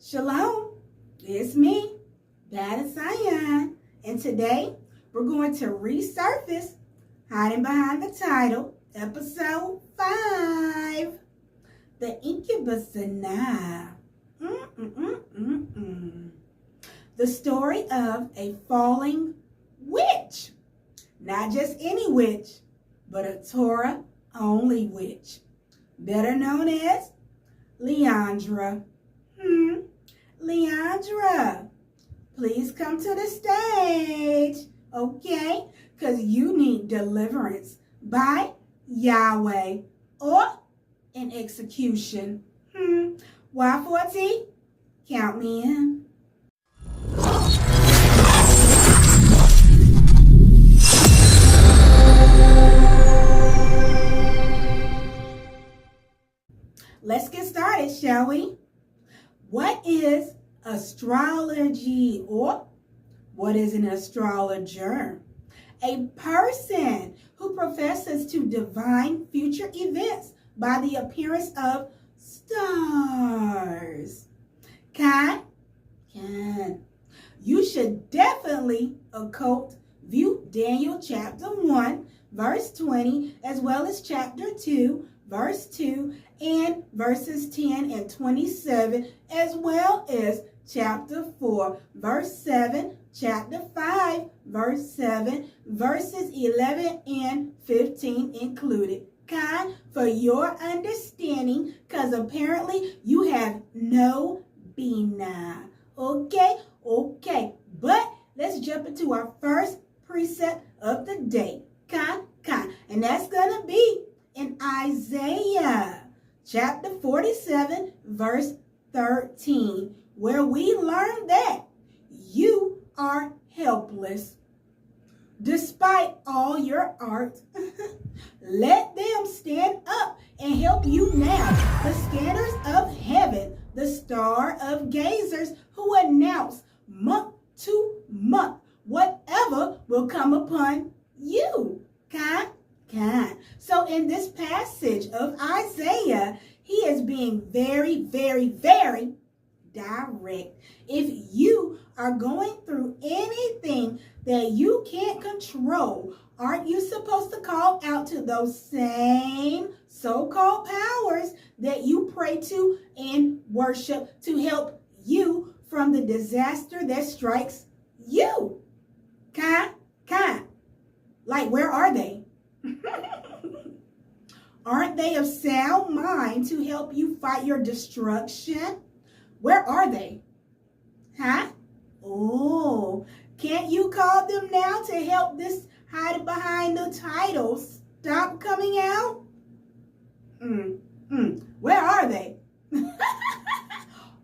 Shalom, it's me, Baht, and today we're going to resurface Hiding Behind the Title, Episode 5, the Incubus Zanah. The story of a falling witch. Not just any witch, but a Torah-only witch, better known as Leandra. Leandra, please come to the stage, okay? Because you need deliverance by Yahweh or an execution. Y4T, count me in. Let's get started, shall we? What is astrology, or what is an astrologer? A person who professes to divine future events by the appearance of stars. Can. You should definitely occult view Daniel chapter 1, verse 20, as well as chapter 2, verse 2, and verses 10 and 27, as well as chapter 4, verse 7, chapter 5, verse 7, verses 11 and 15 included. Kind for your understanding, because apparently you have no bina. Okay. But let's jump into our first precept of the day. And that's going to be in Isaiah chapter 47, verse 13, where we learn that you are helpless. Despite all your art, let them stand up and help you now. The scanners of heaven, the star of gazers, who announce month to month whatever will come upon you. So in this passage of Isaiah, he is being very, very, very direct. If you are going through anything that you can't control, aren't you supposed to call out to those same so-called powers that you pray to and worship to help you from the disaster that strikes you? Like, where are they? Aren't they of sound mind to help you fight your destruction? Where are they? Oh, can't you call them now to help this hide behind the titles stop coming out? Where are they?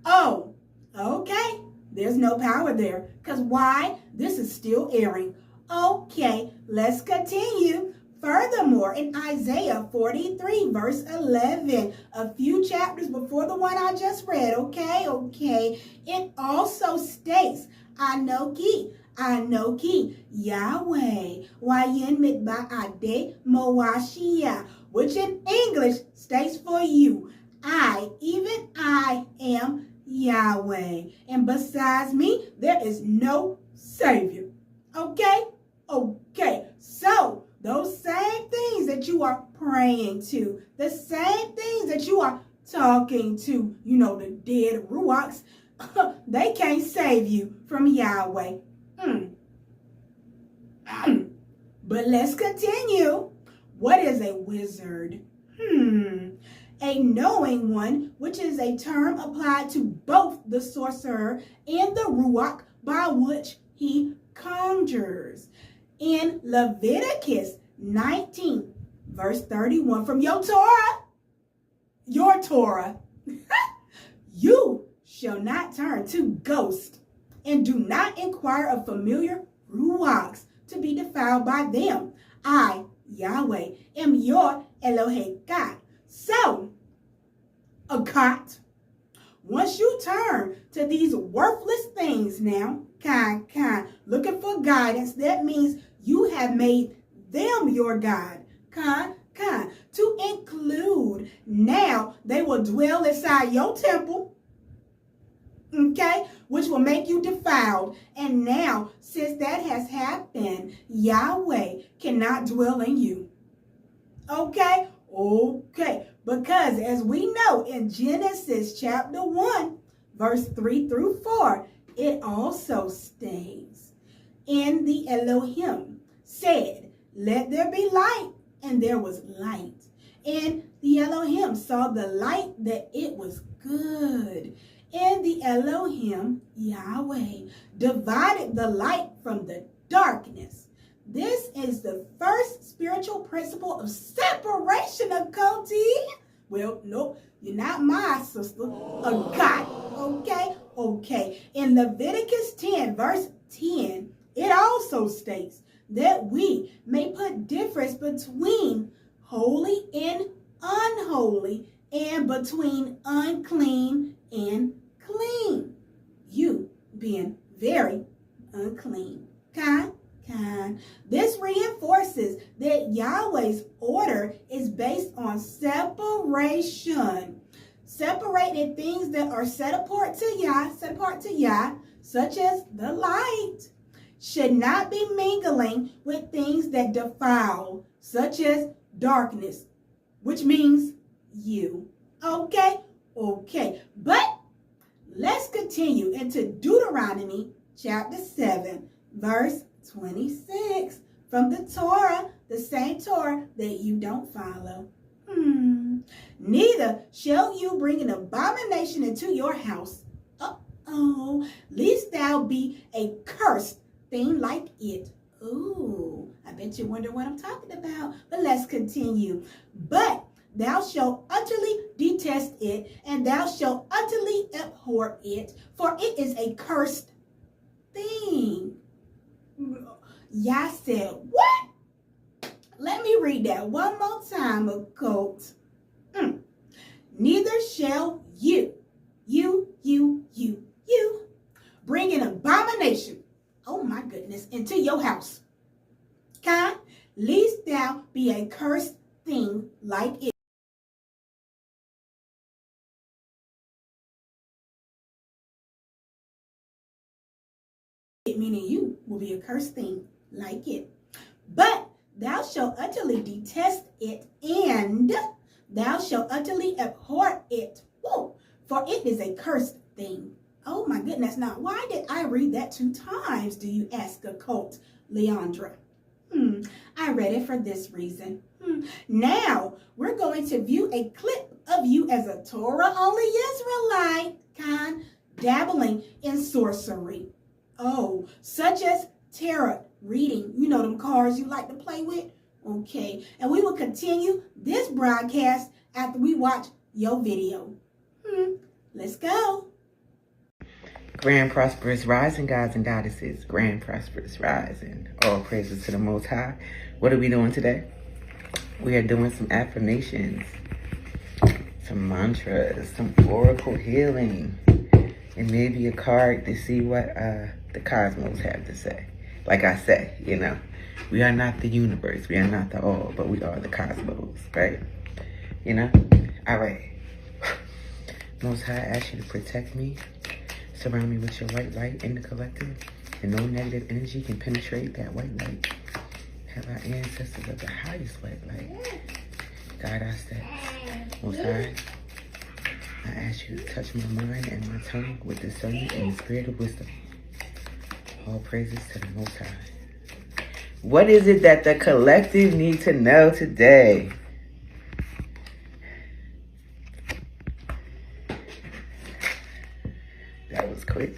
Oh, okay. There's no power there. Because why? This is still airing. Okay, let's continue. Furthermore, in Isaiah 43, verse 11, a few chapters before the one I just read, okay, it also states, Anoki, Yahweh, Wayin Mitba'ade Moashia, which in English states for you, even I am Yahweh, and besides me, there is no Savior. Okay, so those same things that you are praying to, the same things that you are talking to, the dead ruachs, they can't save you from Yahweh. But let's continue. What is a wizard? A knowing one, which is a term applied to both the sorcerer and the ruach by which he conjures. In Leviticus 19, verse 31, from your Torah, you shall not turn to ghosts, and do not inquire of familiar ruachs to be defiled by them. I, Yahweh, am your Elohim God. So, Akat, once you turn to these worthless things now, looking for guidance, that means you have made them your God. To include, now they will dwell inside your temple. okay, which will make you defiled. And now, since that has happened, Yahweh cannot dwell in you. Okay? Okay. Because as we know in Genesis chapter 1, verse 3 through 4, it also states, "And the Elohim said, let there be light, and there was light. And the Elohim saw the light that it was good. And the Elohim, Yahweh, divided the light from the darkness." This is the first spiritual principle of separation of Cody. Well, no, you're not my sister, a God. Okay? Okay. In Leviticus 10, verse 10, it also states that we may put difference between holy and unholy, and between unclean and clean. You being very unclean. Kind. This reinforces that Yahweh's order is based on separation. Separating things that are set apart to Yah, such as the light, should not be mingling with things that defile, such as darkness, which means you. Okay? Okay. But let's continue into Deuteronomy chapter 7, verse 26, from the Torah, the same Torah that you don't follow. "Neither shall you bring an abomination into your house. Lest thou be a cursed thing like it." Ooh, I bet you wonder what I'm talking about. But let's continue. "But thou shalt utterly detest it, and thou shalt utterly abhor it, for it is a cursed thing." Yah said, what? Let me read that one more time, occult. "Neither shall you bring an abomination," oh my goodness, "into your house. Lest thou be a cursed thing like it." Meaning you will be a cursed thing like it. "But thou shalt utterly detest it, and thou shalt utterly abhor it. Whoa, for it is a cursed thing." Oh my goodness. Now, why did I read that 2 times, do you ask, occult Leandra? I read it for this reason. Now, we're going to view a clip of you as a Torah-only Israelite, dabbling in sorcery. Oh, such as tarot reading. You know them cards you like to play with? Okay. And we will continue this broadcast after we watch your video. Let's go. Grand prosperous rising, gods and goddesses. Grand prosperous rising. All praises to the Most High. What are we doing today? We are doing some affirmations, some mantras, some oracle healing, and maybe a card to see what the cosmos have to say. Like I say, you know, we are not the universe, we are not the all, but we are the cosmos, right? You know? All right. Most High, I ask you to protect me. Surround me with your white light in the collective, and no negative energy can penetrate that white light. Have our ancestors of the highest white light guide our steps. Most High, I ask you to touch my mind and my tongue with discernment and the spirit of wisdom. All praises to the Most High. What is it that the collective need to know today? That was quick.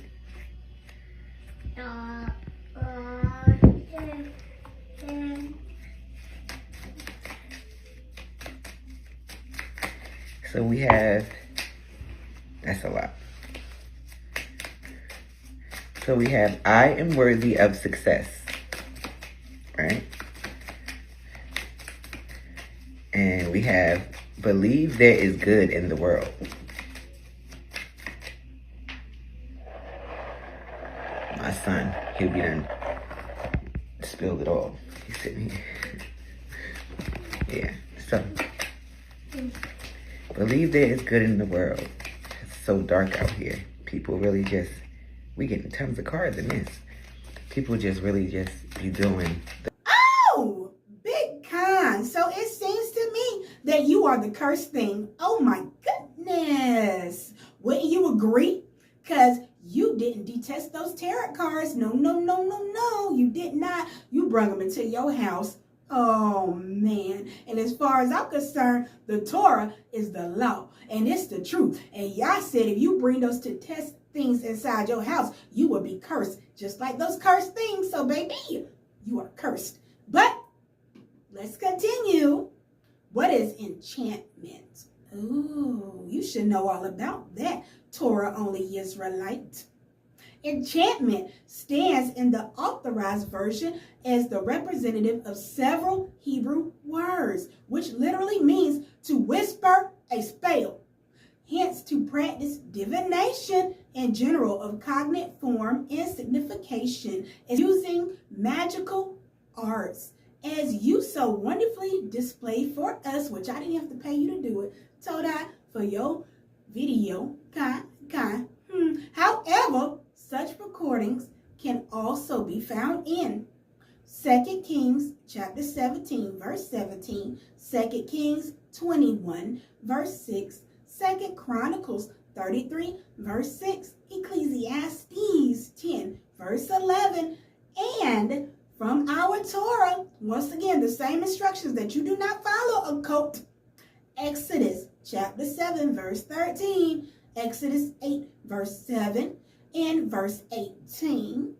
So we have, that's a lot. So we have, I am worthy of success, right? And we have, believe there is good in the world. My son, he'll be done spilled it all. He's sitting here. Yeah, so. Believe there is good in the world. It's so dark out here. people really just, we getting tons of cards in this. People just really just be doing. Oh, big con. So it seems to me that you are the cursed thing. Oh my goodness. Wouldn't you agree? Because you didn't detest those tarot cards. No, no, no, no, no. You did not. You brought them into your house. Oh, man. And as far as I'm concerned, the Torah is the law. And it's the truth. And Yah said if you bring those to test things inside your house, you will be cursed. Just like those cursed things. So, baby, you are cursed. But let's continue. What is enchantment? Ooh, you should know all about that, Torah-only Israelite. Enchantment stands in the authorized version as the representative of several Hebrew words, which literally means to whisper a spell. Hence, to practice divination in general of cognate form and signification is using magical arts. As you so wonderfully displayed for us, which I didn't have to pay you to do it, Todai, for your video. However, such recordings can also be found in 2 Kings chapter 17, verse 17, 2 Kings 21, verse 6, 2 Chronicles 33, verse 6, Ecclesiastes 10, verse 11, and from our Torah, once again, the same instructions that you do not follow occult. Exodus chapter 7, verse 13, Exodus 8, verse 7, and verse 18,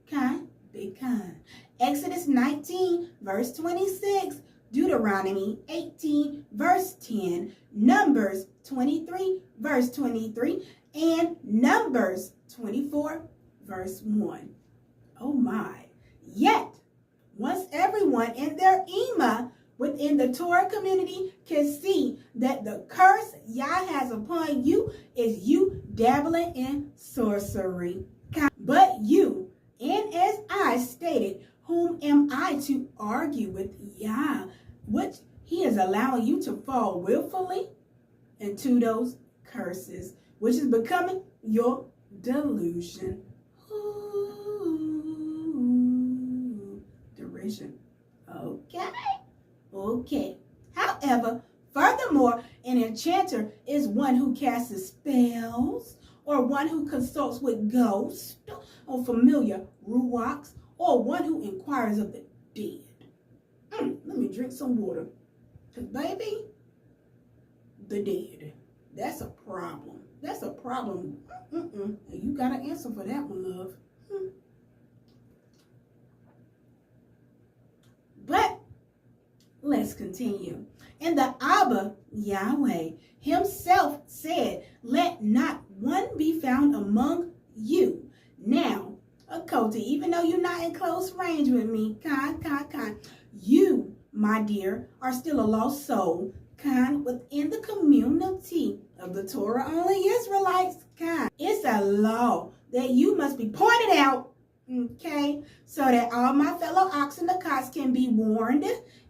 big kind. Exodus 19, verse 26, Deuteronomy 18, verse 10, Numbers 23, verse 23, and Numbers 24, verse 1. Oh my. Yet, once everyone in their Ima within the Torah community can see that the curse Yah has upon you is you dabbling in sorcery. But you, and as I stated, whom am I to argue with Yah, which he is allowing you to fall willfully into those curses, which is becoming your delusion. Ooh, derision. Okay. However, furthermore, an enchanter is one who casts spells, or one who consults with ghosts, or familiar ruachs, or one who inquires of the dead. Let me drink some water. Because, baby, the dead. That's a problem. That's a problem. You got an answer for that one, love. But let's continue. And the Abba, Yahweh, himself said, let not one be found among you. Now, Okoti, even though you're not in close range with me, you, my dear, are still a lost soul, within the community of the Torah-only Israelites, It's a law that you must be pointed out, okay, so that all my fellow ox and the cots can be warned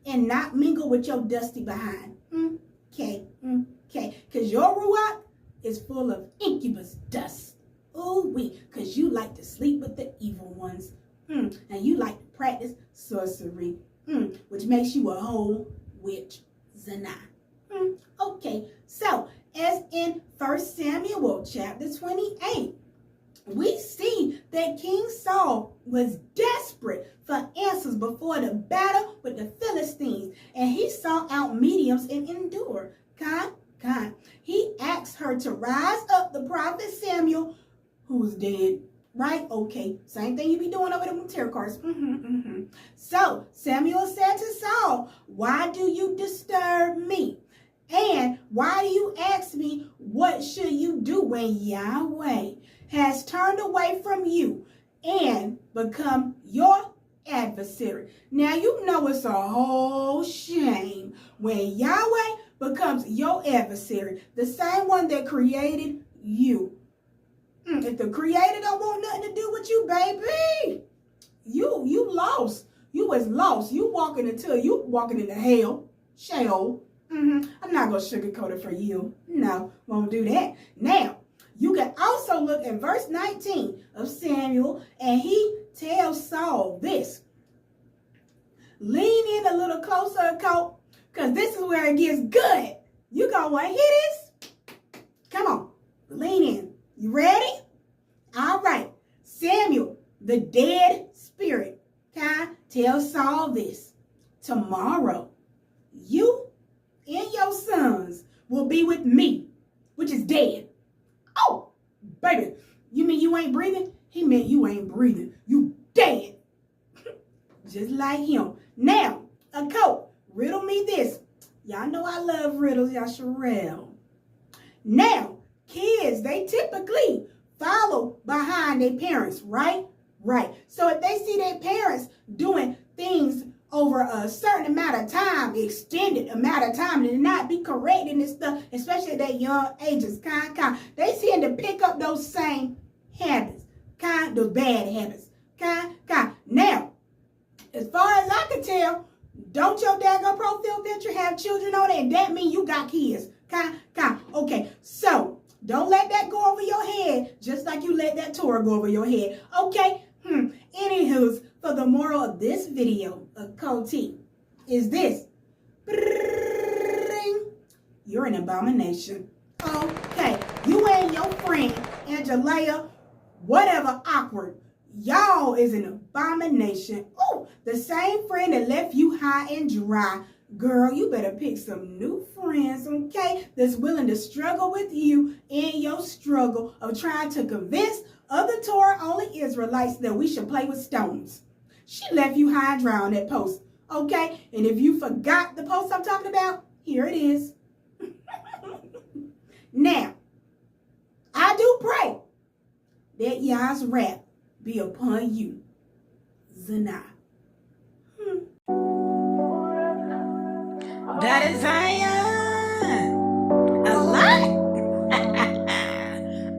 and not mingle with your dusty behind. Okay, because your ruach is full of incubus dust. Because you like to sleep with the evil ones. And you like to practice sorcery, which makes you a whole witch, Zanah. Okay, so as in 1 Samuel chapter 28, we see that King Saul was desperate for answers before the battle with the Philistines, and he sought out mediums and endured. He asked her to rise up the prophet Samuel, who was dead. Right? Okay. Same thing you be doing over there with tarot cards. So Samuel said to Saul, why do you disturb me? And why do you ask me, what should you do when Yahweh has turned away from you and become your adversary? Now, you know it's a whole shame when Yahweh becomes your adversary, the same one that created you. If the creator don't want nothing to do with you, baby, you lost. You was lost. You walking into hell, Sheol. I'm not going to sugarcoat it for you. No, won't do that. Now, You can also look at verse 19 of Samuel, and he tells Saul this. Lean in a little closer, Colt, because this is where it gets good. You gonna want to hear this? Come on, lean in. You ready? All right. Samuel, the dead spirit, tells Saul this. Tomorrow, you and your sons will be with me, which is dead. Oh, baby, you mean you ain't breathing? He meant you ain't breathing. You dead. Just like him. Now, a Colt, riddle me this. Y'all know I love riddles, y'all Sherelle. Now, kids, they typically follow behind their parents, right? Right. So if they see their parents doing things over a certain amount of time, extended amount of time, and not be correcting this stuff, especially at their young ages, they tend to pick up those same habits, those bad habits, Now, as far as I can tell, don't your daggone profile picture have children on it, and that means you got kids, Okay, so don't let that go over your head, just like you let that Torah go over your head, okay? Anywho, for the moral of this video of Coty is this. You're an abomination. Okay, you and your friend, Angelia, whatever, awkward. Y'all is an abomination. Oh, the same friend that left you high and dry. Girl, you better pick some new friends, okay, that's willing to struggle with you in your struggle of trying to convince other Torah-only Israelites that we should play with stones. She left you high and dry on that post, okay? And if you forgot the post I'm talking about, here it is. Now, I do pray that Yah's wrath be upon you, Zanah. That is Zion.